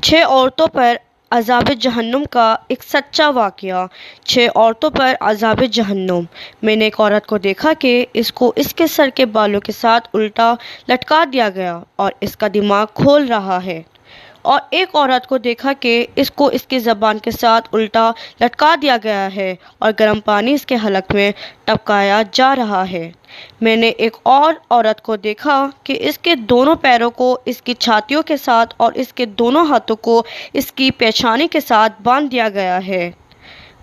6 عورتوں پر عذاب جہنم کا ایک سچا واقعہ۔ 6 عورتوں پر عذاب جہنم۔ میں نے ایک عورت کو دیکھا کہ اس کو اس کے سر کے بالوں کے ساتھ الٹا لٹکا دیا گیا اور اس کا دماغ کھول رہا ہے، اور ایک عورت کو دیکھا کہ اس کو اس کی زبان کے ساتھ الٹا لٹکا دیا گیا ہے اور گرم پانی اس کے حلق میں ٹپکایا جا رہا ہے۔ میں نے ایک اور عورت کو دیکھا کہ اس کے دونوں پیروں کو اس کی چھاتیوں کے ساتھ اور اس کے دونوں ہاتھوں کو اس کی پیشانی کے ساتھ باندھ دیا گیا ہے۔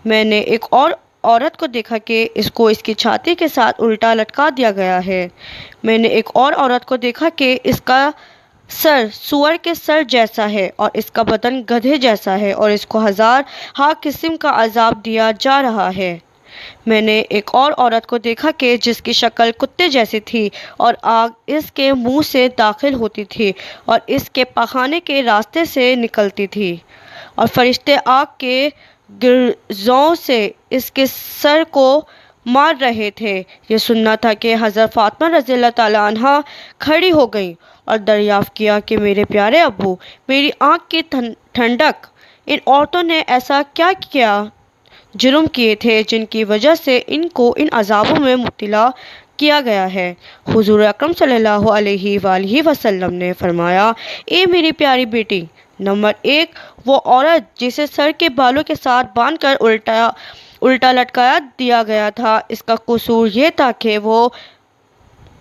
میں نے ایک اور عورت کو دیکھا کہ اس کو اس کی چھاتی کے ساتھ الٹا لٹکا دیا گیا ہے۔ میں نے ایک اور عورت کو دیکھا کہ اس کا سر سور کے سر جیسا ہے اور اس کا بدن گدھے جیسا ہے اور اس کو ہزار ہا قسم کا عذاب دیا جا رہا ہے۔ میں نے ایک اور عورت کو دیکھا کہ جس کی شکل کتے جیسی تھی اور آگ اس کے منہ سے داخل ہوتی تھی اور اس کے پخانے کے راستے سے نکلتی تھی، اور فرشتے آگ کے گرزوں سے اس کے سر کو مار رہے تھے۔ یہ سننا تھا کہ حضرت فاطمہ رضی اللہ تعالیٰ عنہا کھڑی ہو گئیں اور دریافت کیا کہ میرے پیارے ابو، میری آنکھ کی ٹھنڈک، ان عورتوں نے ایسا کیا جرم کیے تھے جن کی وجہ سے ان کو ان عذابوں میں مبتلا کیا گیا ہے؟ حضور اکرم صلی اللہ علیہ وآلہ وسلم نے فرمایا، اے میری پیاری بیٹی، نمبر 1، وہ عورت جسے سر کے بالوں کے ساتھ باندھ کر الٹا لٹکا دیا گیا تھا، اس کا قصور یہ تھا کہ وہ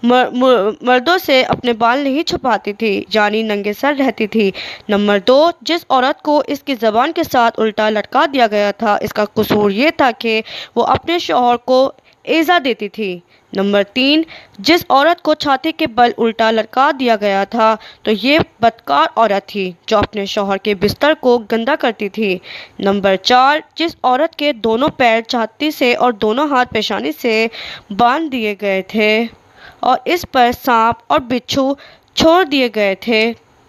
مردوں سے اپنے بال نہیں چھپاتی تھی، یعنی ننگے سر رہتی تھی۔ نمبر 2، جس عورت کو اس کی زبان کے ساتھ الٹا لٹکا دیا گیا تھا، اس کا قصور یہ تھا کہ وہ اپنے شوہر کو ایذا دیتی تھی۔ نمبر 3، جس عورت کو چھاتی کے بل الٹا لٹکا دیا گیا تھا تو یہ بدکار عورت تھی جو اپنے شوہر کے بستر کو گندا کرتی تھی۔ نمبر 4، جس عورت کے دونوں پیر چھاتی سے اور دونوں ہاتھ پیشانی سے باندھ دیے گئے تھے اور اس پر سانپ اور بچھو چھوڑ دیے گئے تھے،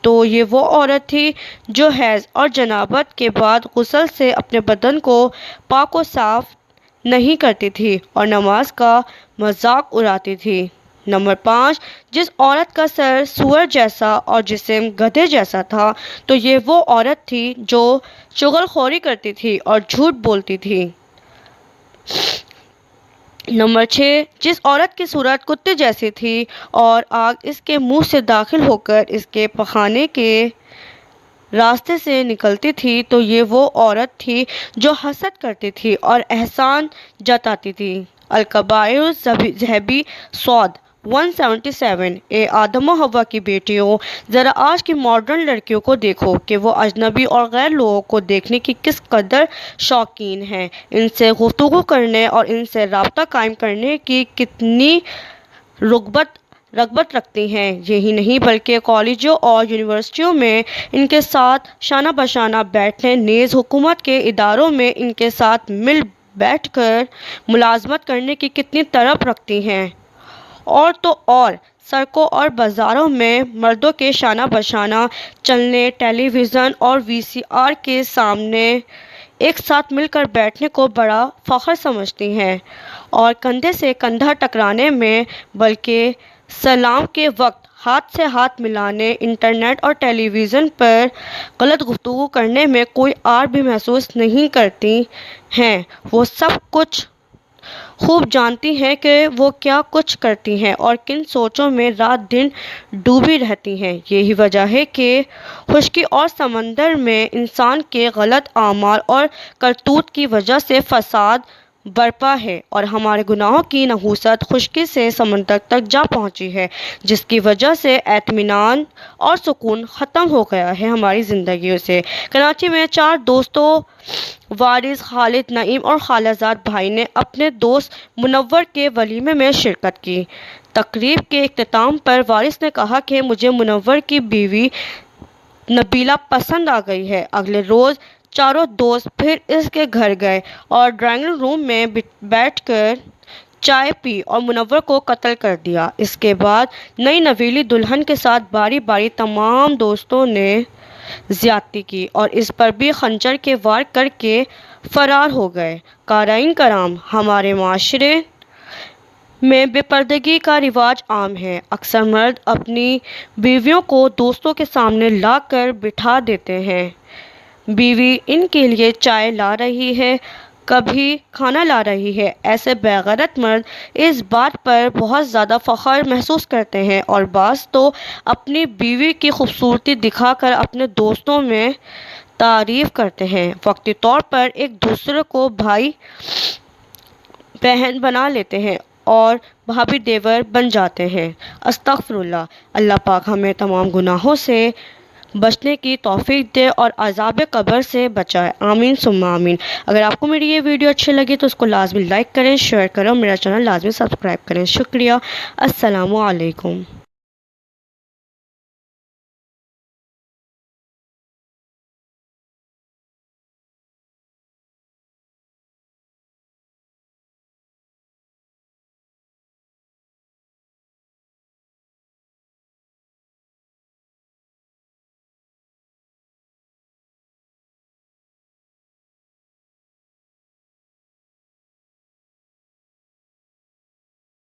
تو یہ وہ عورت تھی جو حیض اور جنابت کے بعد غسل سے اپنے بدن کو پاک و صاف نہیں کرتی تھی اور نماز کا مذاق اڑاتی تھی۔ نمبر 5، جس عورت کا سر سور جیسا اور جسم گدھے جیسا تھا، تو یہ وہ عورت تھی جو چغل خوری کرتی تھی اور جھوٹ بولتی تھی۔ نمبر 6، جس عورت کی صورت کتے جیسی تھی اور آگ اس کے منہ سے داخل ہو کر اس کے پخانے کے راستے سے نکلتی تھی، تو یہ وہ عورت تھی جو حسد کرتی تھی اور احسان جتاتی تھی۔ الکبائر ذہبی سود 177۔ اے آدم و حوا کی بیٹیوں، ذرا آج کی ماڈرن لڑکیوں کو دیکھو کہ وہ اجنبی اور غیر لوگوں کو دیکھنے کی کس قدر شوقین ہیں، ان سے گفتگو کرنے اور ان سے رابطہ قائم کرنے کی کتنی رغبت رکھتی ہیں۔ یہی نہیں بلکہ کالجوں اور یونیورسٹیوں میں ان کے ساتھ شانہ بشانہ بیٹھنے، نیز حکومت کے اداروں میں ان کے ساتھ مل بیٹھ کر ملازمت کرنے کی کتنی طلب رکھتی ہیں، اور تو اور سڑکوں اور بازاروں میں مردوں کے شانہ بشانہ چلنے، ٹیلی ویژن اور وی سی آر کے سامنے ایک ساتھ مل کر بیٹھنے کو بڑا فخر سمجھتی ہیں، اور کندھے سے کندھا ٹکرانے میں، بلکہ سلام کے وقت ہاتھ سے ہاتھ ملانے، انٹرنیٹ اور ٹیلی ویژن پر غلط گفتگو کرنے میں کوئی عار بھی محسوس نہیں کرتی ہیں۔ وہ سب کچھ خوب جانتی ہیں کہ وہ کیا کچھ کرتی ہیں اور کن سوچوں میں رات دن ڈوبی رہتی ہیں۔ یہی وجہ ہے کہ خشکی اور سمندر میں انسان کے غلط اعمال اور کرتوت کی وجہ سے فساد برپا ہے، اور ہمارے گناہوں کی نحوست خشکی سے سمندر تک جا پہنچی ہے، جس کی وجہ سے اطمینان اور سکون ختم ہو گیا ہے ہماری زندگیوں سے۔ کراچی میں 4 دوستوں وارث، خالد، نعیم اور خالہ زاد بھائی نے اپنے دوست منور کے ولیمے میں شرکت کی۔ تقریب کے اختتام پر وارث نے کہا کہ مجھے منور کی بیوی نبیلہ پسند آ گئی ہے۔ اگلے روز چاروں دوست پھر اس کے گھر گئے اور ڈرائنگ روم میں بیٹھ کر چائے پی اور منور کو قتل کر دیا۔ اس کے بعد نئی نویلی دلہن کے ساتھ باری باری تمام دوستوں نے زیادتی کی اور اس پر بھی خنجر کے وار کر کے فرار ہو گئے۔ قارئین کرام، ہمارے معاشرے میں بے پردگی کا رواج عام ہے۔ اکثر مرد اپنی بیویوں کو دوستوں کے سامنے لا کر بٹھا دیتے ہیں۔ بیوی ان کے لیے چائے لا رہی ہے، کبھی کھانا لا رہی ہے۔ ایسے بے غیرت مرد اس بات پر بہت زیادہ فخر محسوس کرتے ہیں اور بعض تو اپنی بیوی کی خوبصورتی دکھا کر اپنے دوستوں میں تعریف کرتے ہیں۔ وقتی طور پر ایک دوسرے کو بھائی بہن بنا لیتے ہیں اور بھابھی دیور بن جاتے ہیں۔ استغفر اللہ۔ اللہ پاک ہمیں تمام گناہوں سے بچنے کی توفیق دے اور عذاب قبر سے بچائے، آمین ثم آمین۔ اگر آپ کو میری یہ ویڈیو اچھی لگی تو اس کو لازمی لائک کریں، شیئر کریں اور میرا چینل لازمی سبسکرائب کریں۔ شکریہ۔ السلام علیکم۔